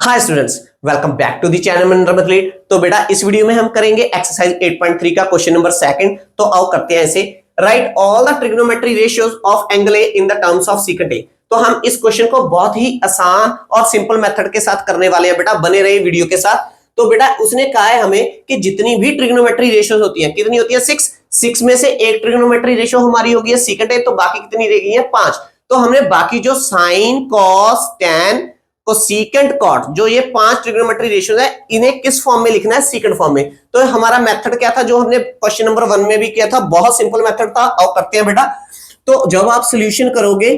Hi students, welcome back to the channel Manoram athlete. तो बेटा इस वीडियो में हम करेंगे एक्सरसाइज 8.3 का क्वेश्चन नंबर सेकंड। तो आओ करते हैं ऐसे। Right all the trigonometry ratios of angle A in the terms of secant A. तो हम इस क्वेश्चन को बहुत ही आसान और सिंपल मेथड के साथ करने वाले हैं बेटा, बने रहे वीडियो के साथ। तो बेटा उसने कहा है हमें कि जितनी भी ट्रिग्नोमेट्री रेशियोज होती है, कितनी होती है? 6 में से एक ट्रिग्नोमेट्री रेशियो हमारी होगी सीकेंट ए, तो बाकी कितनी रह गई है? 5। तो हमने बाकी जो sine, cos, tan, secant, cot, जो ये 5 ट्रिग्नोमेट्री रेशियोज है, इन्हें किस फॉर्म में लिखना है? सीकेंट फॉर्म में। तो हमारा मेथड क्या था जो हमने क्वेश्चन नंबर 1 में भी किया था? बहुत सिंपल मेथड था। आओ करते हैं बेटा। तो जब आप सॉल्यूशन करोगे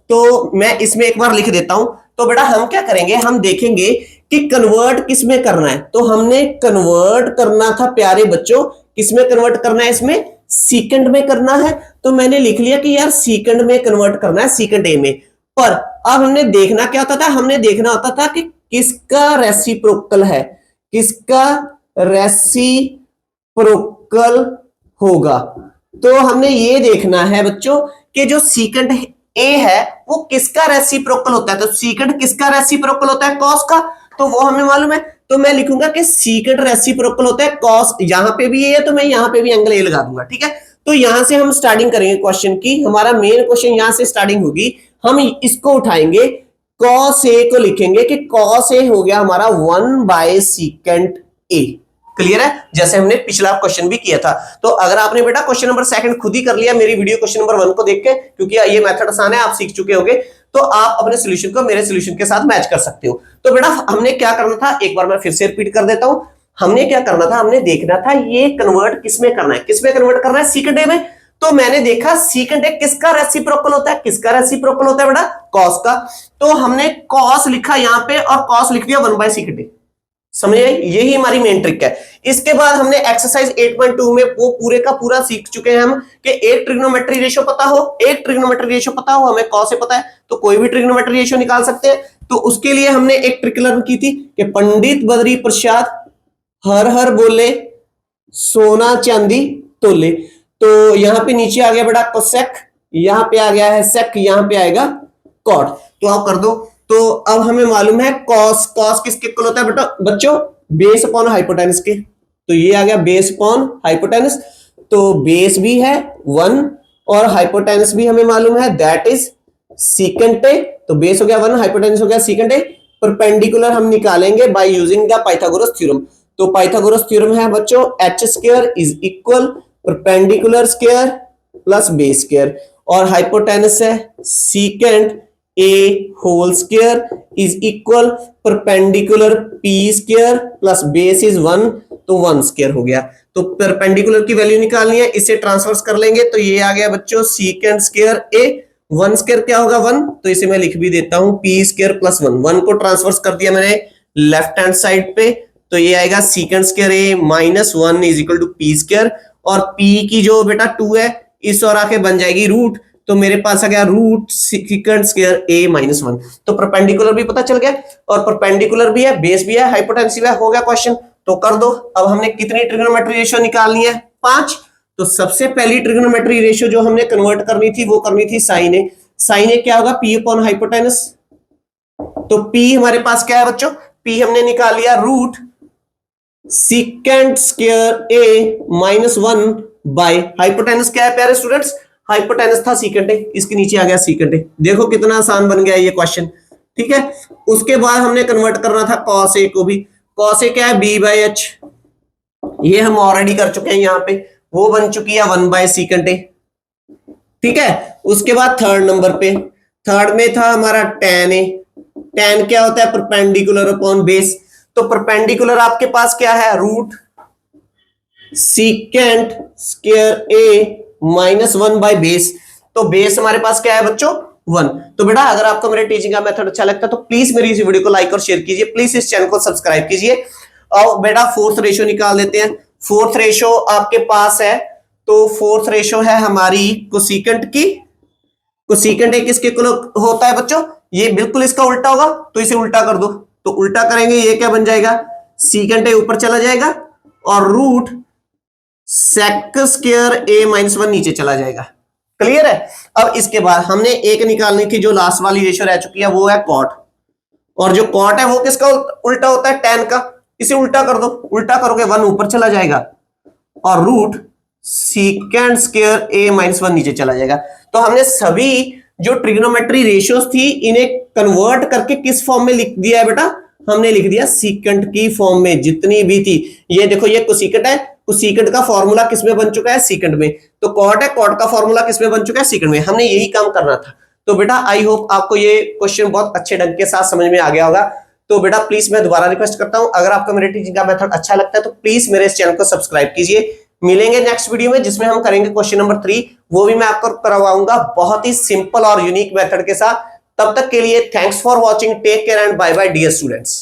तो मैं इसमें एक बार लिख देता हूं। तो बेटा हम क्या करेंगे, हम देखेंगे कि कन्वर्ट किस में करना है। तो हमने कन्वर्ट करना था प्यारे बच्चों, किस में कन्वर्ट करना है? इसमें सीकेंट में करना है। तो मैंने लिख लिया कि यार सीकेंट में कन्वर्ट करना है, सीकेंट ए में। पर अब हमने देखना क्या होता था? हमने देखना होता था कि किसका रेसिप्रोकल है, किसका रेसिप्रोकल होगा। तो हमने ये देखना है बच्चों कि जो सीकेंट ए है वो किसका रेसिप्रोकल होता है। तो सीकेंट किसका रेसिप्रोकल होता है? कॉस का। तो वो हमें मालूम है। तो मैं लिखूंगा कि सीकेंट रेसिप्रोकल होता है कॉस। यहां पे भी ए है तो मैं यहां पे भी एंगल ए लगा दूंगा, ठीक है। तो यहां से हम स्टार्टिंग करेंगे क्वेश्चन की। हमारा मेन क्वेश्चन यहां से स्टार्टिंग होगी। हम इसको उठाएंगे, कॉस ए को लिखेंगे कि कॉस ए हो गया हमारा 1/सीकेंट ए। क्लियर है? जैसे हमने पिछला क्वेश्चन भी किया था। तो अगर आपने बेटा क्वेश्चन नंबर सेकंड खुद ही कर लिया मेरी वीडियो क्वेश्चन नंबर 1 को देख के, क्योंकि ये मेथड आसान है, आप सीख चुके होंगे, तो आप अपने सॉल्यूशन को मेरे सॉल्यूशन के साथ मैच कर सकते हो। तो बेटा हमने क्या करना था, एक बार मैं फिर से रिपीट कर देता हूं। हमने क्या करना था, हमने देखना था ये कन्वर्ट किसमें करना है, किसमें कन्वर्ट करना है? सीकेंट ए में। तो मैंने देखा सीकेंट ए किसका रेसिप्रोकल होता है, किसका रेसिप्रोकल होता है बेटा? कॉस का। तो हमने कॉस लिखा यहां पे और कॉस लिख दिया 1/सीकेंट ए। समझे? यही हमारी मेन ट्रिक है। इसके बाद हमने एक्सरसाइज 8.2 में वो पूरे का पूरा सीख चुके हैं हम कि एक ट्रिग्नोमेट्री रेशियो पता हो, एक ट्रिग्नोमेट्री रेशियो पता हो, हमें कॉस से पता है तो कोई भी ट्रिग्नोमेट्री रेशियो निकाल सकते हैं। तो उसके लिए हमने एक ट्रिक लर्न की थी कि पंडित बद्री प्रसाद हर हर बोले सोना चांदी तोले। तो यहां पे नीचे आ गया बेटा कोसेक, यहां पे आ गया है सेक, यहां पे आएगा कॉट। तो आप कर दो। तो अब हमें मालूम है कॉस, कॉस किसके इक्वल होता है बेटा बच्चों? बेस अपॉन हाइपोटेनस के। तो ये आ गया बेस अपॉन हाइपोटेनस। तो बेस भी है 1 और हाइपोटेनस भी हमें मालूम है, दैट इज सीकेंट ए। तो बेस हो गया 1, हाइपोटेनस हो गया सीकेंट ए। परपेंडिकुलर हम निकालेंगे by using the Pythagoras theorem. तो पाइथागोरस थ्योरम है बच्चों h square is equal perpendicular square plus base square, और हाइपोटेनस है secant A whole square is equal perpendicular P square plus base is 1, तो 1 square हो गया। तो परपेंडिकुलर की वैल्यू निकालनी है, इसे ट्रांसफर कर लेंगे। तो ये आ गया बच्चों सीकेंट स्क्वायर ए, 1 स्क्वायर क्या होगा 1, तो इसे मैं लिख भी देता हूं पी स्क्वायर प्लस 1। 1 को ट्रांसफर कर दिया मैंने लेफ्ट हैंड साइड पे, तो ये आएगा secant square A minus 1 is equal to P square, और पी की जो बेटा 2 है इस और आके बन जाएगी रूट। तो मेरे पास आ गया root secant square A minus 1। तो परपेंडिकुलर भी पता चल गया, और परपेंडिकुलर भी है, बेस भी है, हाइपोटेनस भी है, हो गया क्वेश्चन। तो कर दो। अब हमने कितनी ट्रिग्नोमेट्री रेशियो निकालनी है? 5। तो सबसे पहली ट्रिग्नोमेट्री रेशियो जो हमने कन्वर्ट करनी थी वो करनी थी साइन ए। साइन ए क्या होगा? P upon hypotenuse. तो पी हमारे पास क्या है बच्चों? पी हमने निकाल लिया root secant square A minus 1 by hypotenuse क्या है प्यारे स्टूडेंट्स? हाइपोटेनस था सीकेंट ए, इसके नीचे आ गया सीकेंट ए। देखो कितना आसान बन गया ये क्वेश्चन, ठीक है। उसके बाद हमने कन्वर्ट करना था कॉस ए को भी। कॉस ए क्या है? b/h। ये हम ऑलरेडी कर चुके हैं, यहां पे वो बन चुकी है 1/सीकेंट ए, ठीक है। उसके बाद थर्ड नंबर पे, थर्ड में था हमारा tan ए। tan क्या होता है? Perpendicular upon base. तो परपेंडिकुलर आपके पास क्या है? Root secant square A minus 1 by base. तो बेस हमारे पास क्या है बच्चों? 1। तो बेटा अगर आपको मेरे टीचिंग का मेथड अच्छा लगता है तो प्लीज मेरी इस वीडियो को लाइक और शेयर कीजिए, प्लीज इस चैनल को सब्सक्राइब कीजिए। और बेटा फोर्थ रेशियो निकाल देते हैं। फोर्थ रेशियो आपके पास है, तो फोर्थ रेशियो है हमारी कोसीकेंट की। कोसीकेंट ए किसके इक्वल होता है बच्चों? ये बिल्कुल इसका उल्टा होगा, तो इसे उल्टा कर दो। तो उल्टा करेंगे, ये क्या बन जाएगा? सीकेंट ए ऊपर चला जाएगा और root sec square A minus 1 नीचे चला जाएगा। क्लियर है? अब इसके बाद हमने एक निकालनी थी, जो लास्ट वाली रेशियो रह चुकी है वो है कॉट। और जो कॉट है वो किसका उल्टा होता है, tan का। इसे उल्टा कर दो, उल्टा करोगे 1 ऊपर चला जाएगा और root secant square a minus 1 नीचे चला जाएगा। तो हमने सभी जो ट्रिग्नोमेट्री रेशियोज थी इन्हें कन्वर्ट करके किस फॉर्म में लिख दिया है बेटा, हमने लिख दिया सीकेंट की फॉर्म में, जितनी भी थी। ये देखो ये कोसिकेंट है, कोसिकेंट का फॉर्मूला किसमें बन चुका है, सीकेंट में। तो कॉट है, कॉट का फॉर्मूला किसमें बन चुका है, सीकेंट में। हमने यही काम करना था। तो बेटा आई होप आपको ये क्वेश्चन बहुत अच्छे ढंग के साथ समझ में आ गया होगा। तो बेटा प्लीज मैं दोबारा रिक्वेस्ट करता हूं, अगर आपको मेरे टीचिंग का मेथड अच्छा लगता है तो प्लीज मेरे इस चैनल को सब्सक्राइब कीजिए। मिलेंगे नेक्स्ट वीडियो में जिसमें हम करेंगे क्वेश्चन नंबर 3, वो भी मैं आपको करवाऊंगा बहुत ही सिंपल और यूनिक मेथड के साथ। तब तक के लिए thanks for watching, take care and bye bye dear students.